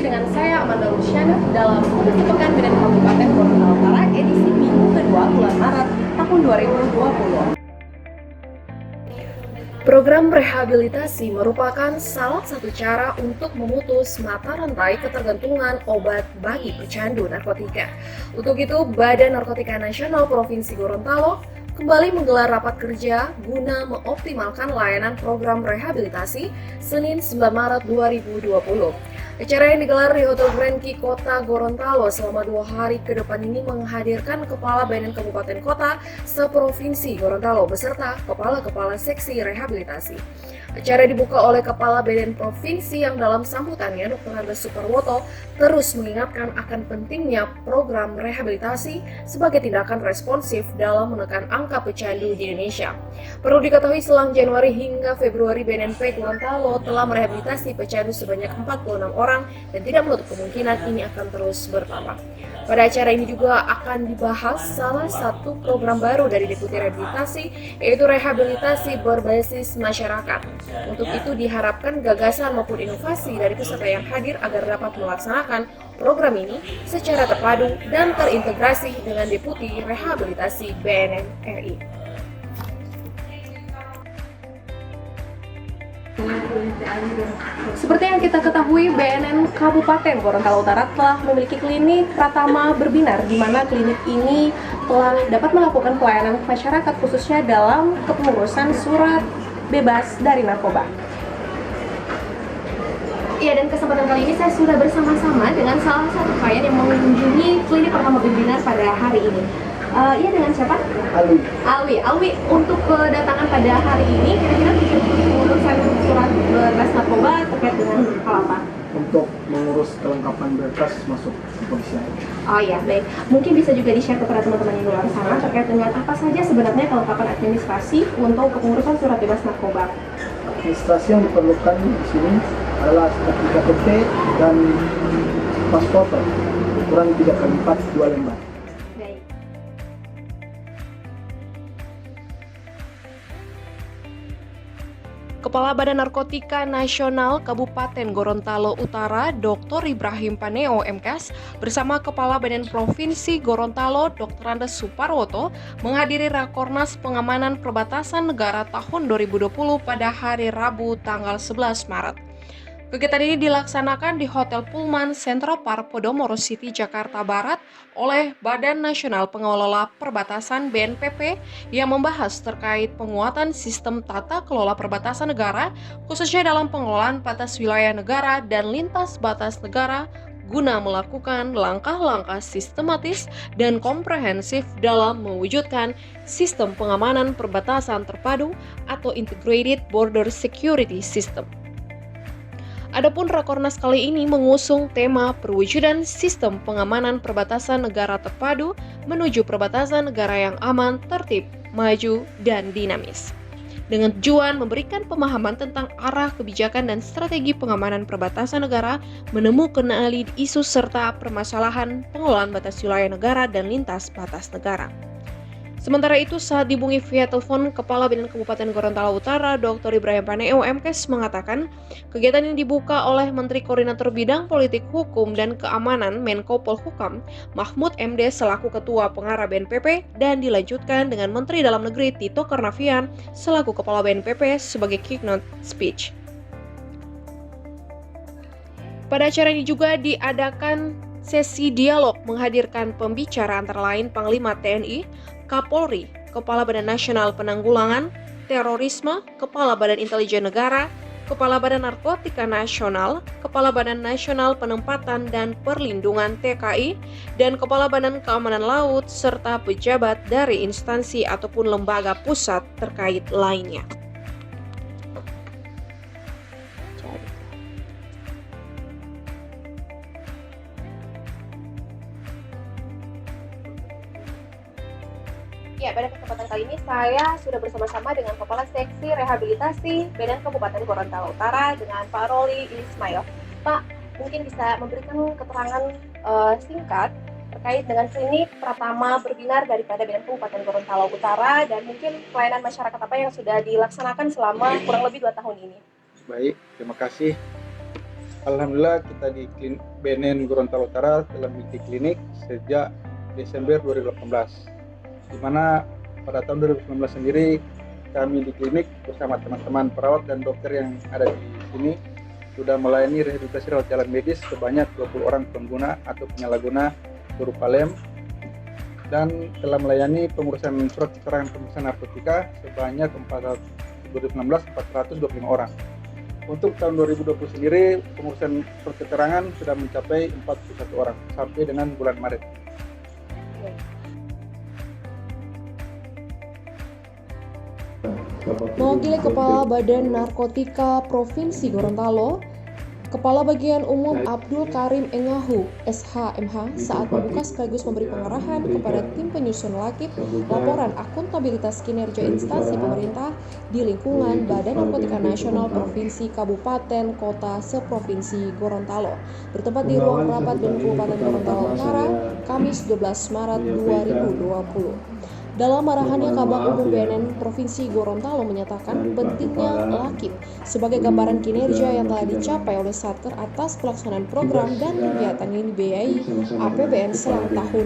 dengan saya Amanda Luciana dalam Kondisi Pekan Bidan Kabupaten Gorontalo Utara edisi Minggu kedua bulan Maret tahun 2020. Program rehabilitasi merupakan salah satu cara untuk memutus mata rantai ketergantungan obat bagi pecandu narkotika. Untuk itu, Badan Narkotika Nasional Provinsi Gorontalo kembali menggelar rapat kerja guna mengoptimalkan layanan program rehabilitasi Senin 9 Maret 2020. Acara yang digelar di Hotel Grand Kota Gorontalo selama 2 hari ke depan ini menghadirkan Kepala Badan Kabupaten Kota seprovinsi Gorontalo beserta Kepala-Kepala Seksi Rehabilitasi. Acara dibuka oleh Kepala Badan Provinsi yang dalam sambutannya Dr. Andes Suparwoto terus mengingatkan akan pentingnya program rehabilitasi sebagai tindakan responsif dalam menekan angka pecandu di Indonesia. Perlu diketahui selang Januari hingga Februari BNNP Gorontalo telah merehabilitasi pecandu sebanyak 46 orang dan tidak menutup kemungkinan ini akan terus bertambah. Pada acara ini juga akan dibahas salah satu program baru dari Deputi Rehabilitasi, yaitu rehabilitasi berbasis masyarakat. Untuk itu diharapkan gagasan maupun inovasi dari peserta yang hadir agar dapat melaksanakan program ini secara terpadu dan terintegrasi dengan Deputi Rehabilitasi BNN RI. Seperti yang kita ketahui, BNN Kabupaten Gorontalo Utara telah memiliki klinik Pratama Berbinar, di mana klinik ini telah dapat melakukan pelayanan masyarakat khususnya dalam kepengurusan surat bebas dari narkoba. Iya, dan kesempatan kali ini saya sudah bersama-sama dengan salah satu klien yang mengunjungi klinik Pratama Berbinar pada hari ini. Iya, dengan siapa? Alwi, untuk kedatangan pada hari ini kira-kira pengurusan surat bebas narkoba terkait dengan hal apa? Untuk mengurus kelengkapan berkas masuk kepolisian. Oh iya, baik. Mungkin bisa juga di-share kepada teman-teman yang di luar sana terkait dengan apa saja sebenarnya kelengkapan administrasi untuk kepengurusan surat bebas narkoba. Administrasi yang diperlukan di sini adalah seperti KTP dan paspor ukuran 3x4 2 lembar. Kepala Badan Narkotika Nasional Kabupaten Gorontalo Utara, Dr. Ibrahim Paneo, MKes, bersama Kepala Badan Provinsi Gorontalo, Dr. Andes Suparwoto, menghadiri Rakornas Pengamanan Perbatasan Negara tahun 2020 pada hari Rabu tanggal 11 Maret. Kegiatan ini dilaksanakan di Hotel Pullman Central Park Podomoro City, Jakarta Barat oleh Badan Nasional Pengelola Perbatasan BNPP yang membahas terkait penguatan sistem tata kelola perbatasan negara khususnya dalam pengelolaan batas wilayah negara dan lintas batas negara guna melakukan langkah-langkah sistematis dan komprehensif dalam mewujudkan sistem pengamanan perbatasan terpadu atau Integrated Border Security System. Adapun Rakornas kali ini mengusung tema perwujudan sistem pengamanan perbatasan negara terpadu menuju perbatasan negara yang aman, tertib, maju, dan dinamis. Dengan tujuan memberikan pemahaman tentang arah kebijakan dan strategi pengamanan perbatasan negara, menemukan isu serta permasalahan pengelolaan batas wilayah negara dan lintas batas negara. Sementara itu, saat dihubungi via telepon, Kepala Badan Kabupaten Gorontalo Utara, Dr. Ibrahim Paneo, MKes, mengatakan kegiatan yang dibuka oleh Menteri Koordinator Bidang Politik Hukum dan Keamanan Menko Polhukam, Mahfud MD selaku Ketua Pengarah BNPP, dan dilanjutkan dengan Menteri Dalam Negeri Tito Karnavian selaku Kepala BNPP sebagai keynote speech. Pada acara ini juga diadakan sesi dialog menghadirkan pembicara antara lain Panglima TNI, Kapolri, Kepala Badan Nasional Penanggulangan Terorisme, Kepala Badan Intelijen Negara, Kepala Badan Narkotika Nasional, Kepala Badan Nasional Penempatan dan Perlindungan TKI, dan Kepala Badan Keamanan Laut, serta pejabat dari instansi ataupun lembaga pusat terkait lainnya. Ya, pada kesempatan kali ini saya sudah bersama-sama dengan Kepala Seksi Rehabilitasi BNN Kabupaten Gorontalo Utara dengan Pak Roli Ismail. Pak, mungkin bisa memberikan keterangan singkat terkait dengan klinik Pratama Berbinar daripada BNN Kabupaten Gorontalo Utara dan mungkin pelayanan masyarakat apa yang sudah dilaksanakan selama kurang lebih 2 tahun ini. Baik, terima kasih. Alhamdulillah kita di BNN Gorontalo Utara telah memiliki klinik sejak Desember 2018, di mana pada tahun 2019 sendiri kami di klinik bersama teman-teman perawat dan dokter yang ada di sini sudah melayani rehabilitasi rawat jalan medis sebanyak 20 orang pengguna atau penyalahguna berupa lem, dan telah melayani pengurusan surat keterangan pemeriksaan narkotika sebanyak 425 orang. Untuk tahun 2020 sendiri, pengurusan surat keterangan sudah mencapai 41 orang sampai dengan bulan Maret. Mewakili Kepala Badan Narkotika Provinsi Gorontalo, Kepala Bagian Umum Abdul Karim Engahu, SHMH, saat membuka sekaligus memberi pengarahan kepada tim penyusun lakib laporan akuntabilitas kinerja instansi pemerintah di lingkungan Badan Narkotika Nasional Provinsi Kabupaten Kota Seprovinsi Gorontalo, bertempat di ruang rapat BEM Kabupaten Gorontalo Utara, Kamis 12 Maret 2020. Dalam arahannya, Kabak Umum BNN Provinsi Gorontalo menyatakan pentingnya lakib sebagai gambaran kinerja yang telah dicapai oleh Satker atas pelaksanaan program dan kegiatan yang dibiayai APBN selama tahun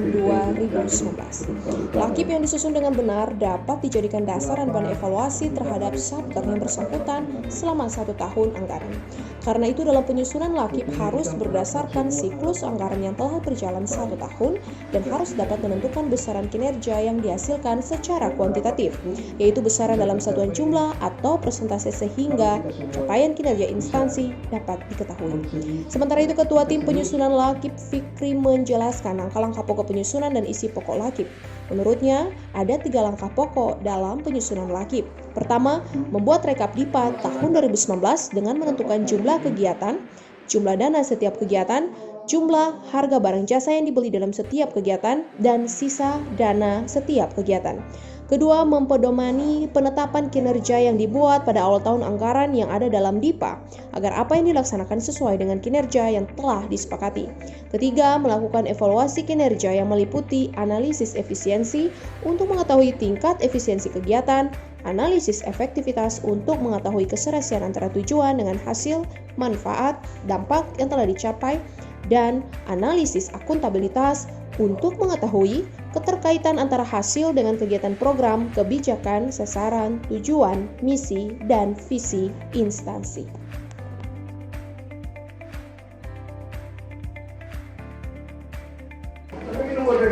2019. Lakib yang disusun dengan benar dapat dijadikan dasar dan bahan evaluasi terhadap Satker yang bersangkutan selama 1 tahun anggaran. Karena itu dalam penyusunan lakib harus berdasarkan siklus anggaran yang telah berjalan 1 tahun dan harus dapat menentukan besaran kinerja yang dihasilkan secara kuantitatif, yaitu besaran dalam satuan jumlah atau persentase sehingga capaian kinerja instansi dapat diketahui. Sementara itu, Ketua Tim Penyusunan Lakib Fikri menjelaskan langkah-langkah pokok penyusunan dan isi pokok lakib. Menurutnya, ada 3 langkah pokok dalam penyusunan lakib. Pertama, membuat rekap DIPA tahun 2019 dengan menentukan jumlah kegiatan, jumlah dana setiap kegiatan, jumlah harga barang jasa yang dibeli dalam setiap kegiatan, dan sisa dana setiap kegiatan. Kedua, mempedomani penetapan kinerja yang dibuat pada awal tahun anggaran yang ada dalam DIPA, agar apa yang dilaksanakan sesuai dengan kinerja yang telah disepakati. Ketiga, melakukan evaluasi kinerja yang meliputi analisis efisiensi untuk mengetahui tingkat efisiensi kegiatan, analisis efektivitas untuk mengetahui keserasian antara tujuan dengan hasil, manfaat, dampak yang telah dicapai, dan analisis akuntabilitas untuk mengetahui keterkaitan antara hasil dengan kegiatan program, kebijakan, sasaran, tujuan, misi, dan visi instansi.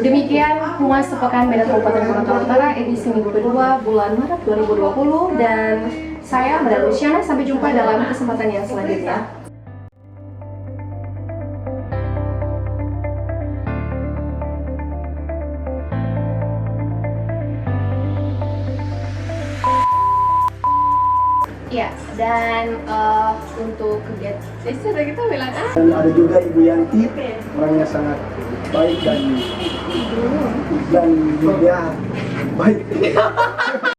Demikian Humas Sepekan BNN Kabupaten Gorontalo Utara edisi minggu kedua bulan Maret 2020, dan saya Mbak Luciana. Sampai jumpa dalam kesempatan yang selanjutnya. Ya, dan untuk kegiatan sudah kita bilang Dan ada juga Ibu Yanti, orangnya sangat baik dan dia baik.